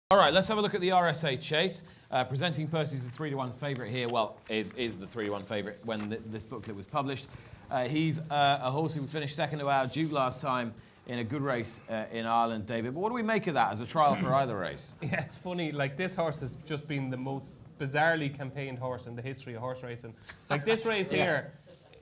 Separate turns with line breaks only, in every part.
All right, let's have a look at the RSA chase. Presenting Percy's the 3-to-1 favourite here. Well, is the 3-to-1 favourite when this booklet was published. He's a horse who finished second to our Duke last time in a good race in Ireland, David. But what do we make of that as a trial for either race?
Yeah, it's funny. Like, this horse has just been the most bizarrely campaigned horse in the history of horse racing. Like, this race here,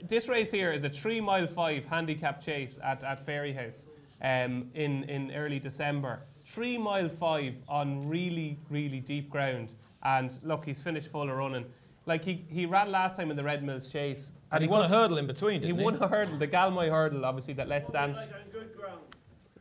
this race here is a 3-mile 5 handicap chase at Fairyhouse in early December. 3-mile 5 on really, really deep ground. And look, he's finished full of running. Like, he ran last time in the Red Mills Chase.
And he won a hurdle in between, didn't he?
He won a hurdle, the Galmoy hurdle, obviously, that lets dance.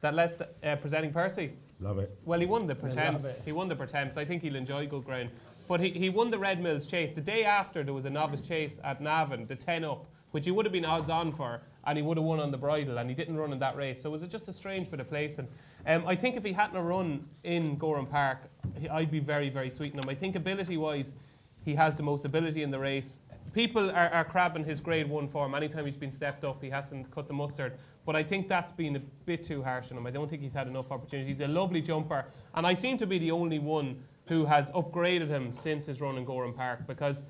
That lets Presenting Percy.
Love it.
Well, he won the Pertemps. He won the Pertemps. I think he'll enjoy good ground. But he won the Red Mills Chase. The day after, there was a novice chase at Navan, the 10 up, which he would have been odds on for, and he would have won on the bridle, and he didn't run in that race. So it was just a strange bit of placing. I think if he hadn't run in Gorham Park, I'd be very, very sweet on him. I think ability-wise, he has the most ability in the race. People are crabbing his grade 1 form. Anytime he's been stepped up, he hasn't cut the mustard. But I think that's been a bit too harsh on him. I don't think he's had enough opportunities. He's a lovely jumper. And I seem to be the only one who has upgraded him since his run in Gorham Park, because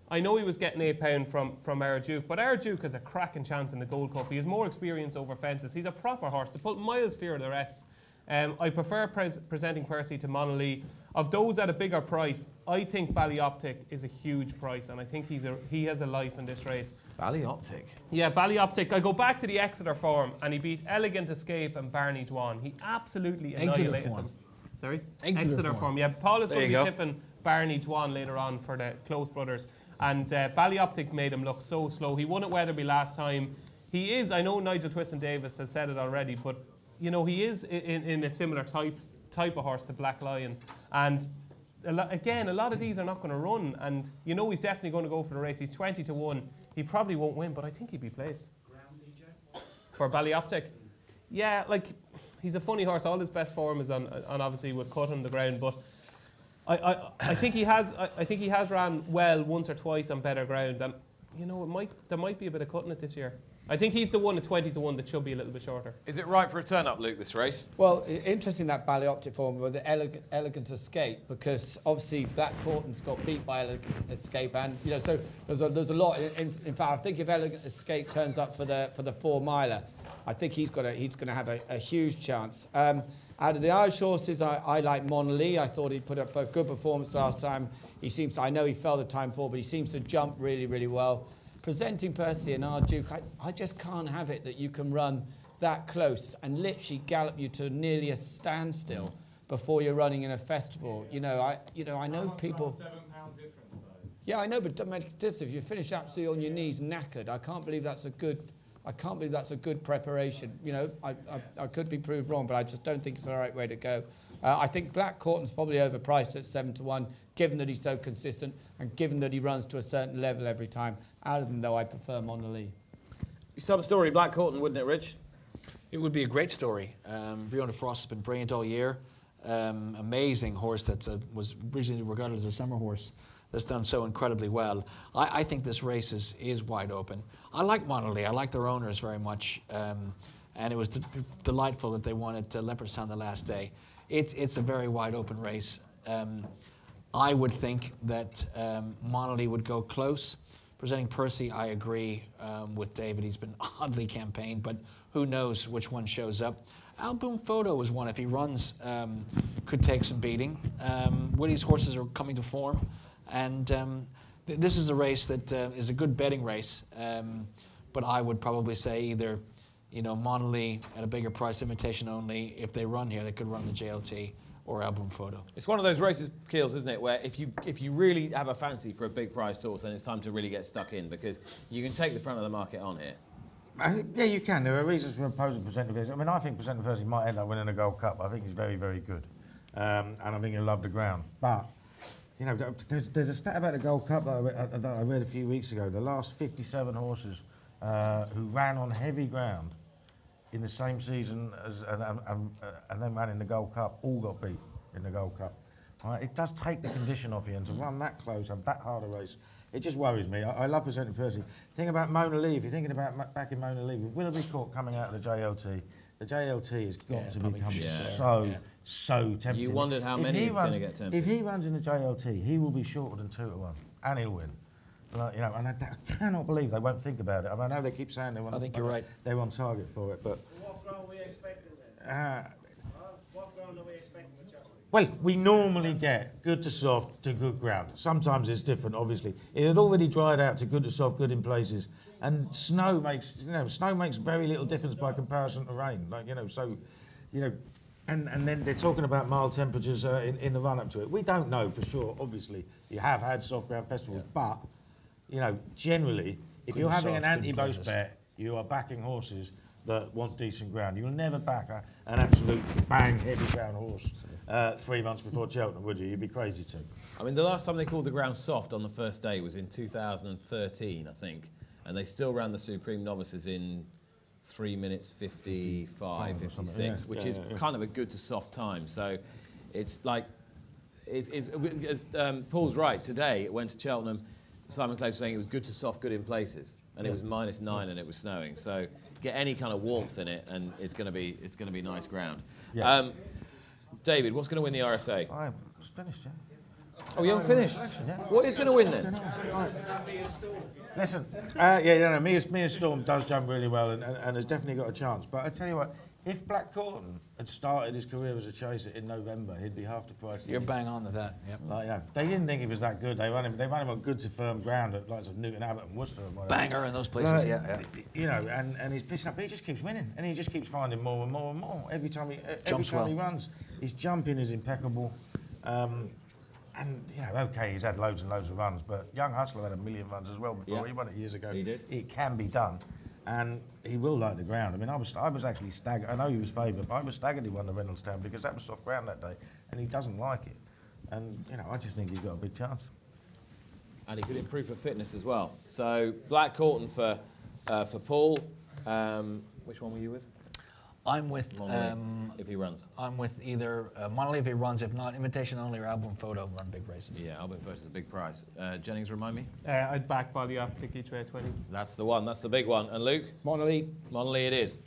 I know he was getting £8 from our Duke, but our Duke has a cracking chance in the Gold Cup. He has more experience over fences. He's a proper horse to put miles clear of the rest. I prefer Presenting Percy to Monolith. Of those at a bigger price, I think Ballyoptic is a huge price, and I think he has a life in this race.
Ballyoptic?
Yeah, Ballyoptic. I go back to the Exeter form, and he beat Elegant Escape and Barney Dwan. He absolutely annihilated them. Sorry? Exeter form. Yeah, Paul is going to be tipping Barney Dwan later on for the Close Brothers. And Ballyoptic made him look so slow. He won at Weatherby last time. He is, I know Nigel Twiston-Davis has said it already, but you know, he is in a similar type of horse to Black Lion. And again, a lot of these are not going to run. And you know he's definitely going to go for the race. He's 20-1. He probably won't win, but I think he'd be placed.
Ground DJ?
For Ballyoptic. Yeah, like, he's a funny horse. All his best form is on obviously with cut on the ground, but I think he has ran well once or twice on better ground, and you know there might be a bit of cutting it this year. I think he's the one at 20-1 that should be a little bit shorter.
Is it right for a turn-up, Luke, this race?
Well, interesting that Ballyoptic form with the Elegant Escape, because obviously Black Corton's got beat by Elegant Escape, and you know, so there's a lot. In fact, I think if Elegant Escape turns up for the 4-miler, I think he's going to have a huge chance. Out of the Irish horses, I like Monolith. I thought he'd put up a good performance last time. I know he fell the time before, but he seems to jump really, really well. Presenting Percy and our Duke, I just can't have it that you can run that close and literally gallop you to nearly a standstill before you're running in a festival. I know people.
£7 difference though.
Yeah, I know, but it doesn't make a difference if you finish absolutely on your knees, knackered. I can't believe that's a good preparation. You know, I could be proved wrong, but I just don't think it's the right way to go. I think Black Corton's probably overpriced at 7-1, given that he's so consistent and given that he runs to a certain level every time. Out of them, though, I prefer Monolith.
Some story, Black Corton, wouldn't it, Rich?
It would be a great story. Brianna Frost has been brilliant all year. Amazing horse that was originally regarded as a summer horse that's done so incredibly well. I think this race is wide open. I like Monolith. I like their owners very much. And it was delightful that they wanted Leopardstown the last day. It's a very wide open race. I would think that Monolith would go close. Presenting Percy, I agree with David. He's been oddly campaigned, but who knows which one shows up. Alboom Photo is one, if he runs, could take some beating. Woody's horses are coming to form, and this is a race that is a good betting race, but I would probably say either, Monolith at a bigger price, Invitation Only. If they run here, they could run the JLT or Alboom Photo.
It's one of those races, Keels, isn't it, where if you really have a fancy for a big prize horse, then it's time to really get stuck in, because you can take the front of the market on here.
Yeah, you can. There are reasons for opposing Presenting Percy. I mean, I think Presenting Percy might end up winning a Gold Cup. I think he's very, very good. And I think he'll love the ground. But, you know, there's a stat about the Gold Cup that I read a few weeks ago. The last 57 horses who ran on heavy ground in the same season and then ran in the Gold Cup, all got beat in the Gold Cup. It does take the condition off you, and to run that close and that hard a race It just worries me. I love presenting Percy. Think about Mona Lee. If you're thinking about backing Mona Lee, with Willoughby Court coming out of the JLT has got to become so tempting.
You wondered how many are going to get tempted.
If he runs in the JLT, he will be shorter than 2-1, and he'll win. Like, you know, and I cannot believe they won't think about it. I mean, I know they keep saying
I think you're right.
They're on target for it, but.
What ground are we expecting then? What ground are we expecting for Cheltenham?
Well, we normally get good to soft to good ground. Sometimes it's different, obviously. It had already dried out to good to soft, good in places, and snow makes very little difference by comparison to rain. Like, you know, so, you know, and then they're talking about mild temperatures in the run up to it. We don't know for sure. Obviously, you have had soft ground festivals, but you know, generally, if you're having an anti-boast bet, you are backing horses that want decent ground. You'll never back an absolute bang heavy ground horse 3 months before Cheltenham, would you? You'd be crazy to.
I mean, the last time they called the ground soft on the first day was in 2013, I think, and they still ran the Supreme Novices in 3 minutes 55, 56, which is kind of a good to soft time. So it's like, Paul's right, today it went to Cheltenham. Simon Clay was saying it was good to soft, good in places, and it was -9 and it was snowing. So get any kind of warmth in it, and it's going to be nice ground. Yeah. David, what's going to win the RSA?
I was finished, yeah.
Oh, you haven't finished? Yeah. What is going to win then?
Listen, Mia Storm does jump really well and has definitely got a chance. But I tell you what, if Black Courton had started his career as a chaser in November, he'd be half the price.
You're bang on to that. Yep.
Like, yeah, they didn't think he was that good. They ran him on good to firm ground at like Newton Abbot and Worcester and whatever.
Banger in those places, yeah.
You know, and he's pissing up. But he just keeps winning, and he just keeps finding more and more and more every time he runs. His jumping is impeccable. And, you know, OK, he's had loads and loads of runs, but Young Hustler had 1 million runs as well before. Yeah. He won it years ago.
He did.
It can be done. And he will like the ground. I mean, I was actually staggered. I know he was favourite, but I was staggered he won the Reynoldstown because that was soft ground that day, and he doesn't like it. And, you know, I just think he's got a big chance.
And he could improve for fitness as well. So, Black Courton for Paul. Which one were you with?
I'm with
if he runs.
I'm with either Monolith if he runs. If not, invitation only or Album Photo run big races.
Yeah, Album versus Big Price. Jennings, remind me.
I'd back Body Optic each way at 20s.
That's the one. That's the big one. And Luke?
Monolith.
Monolith it is.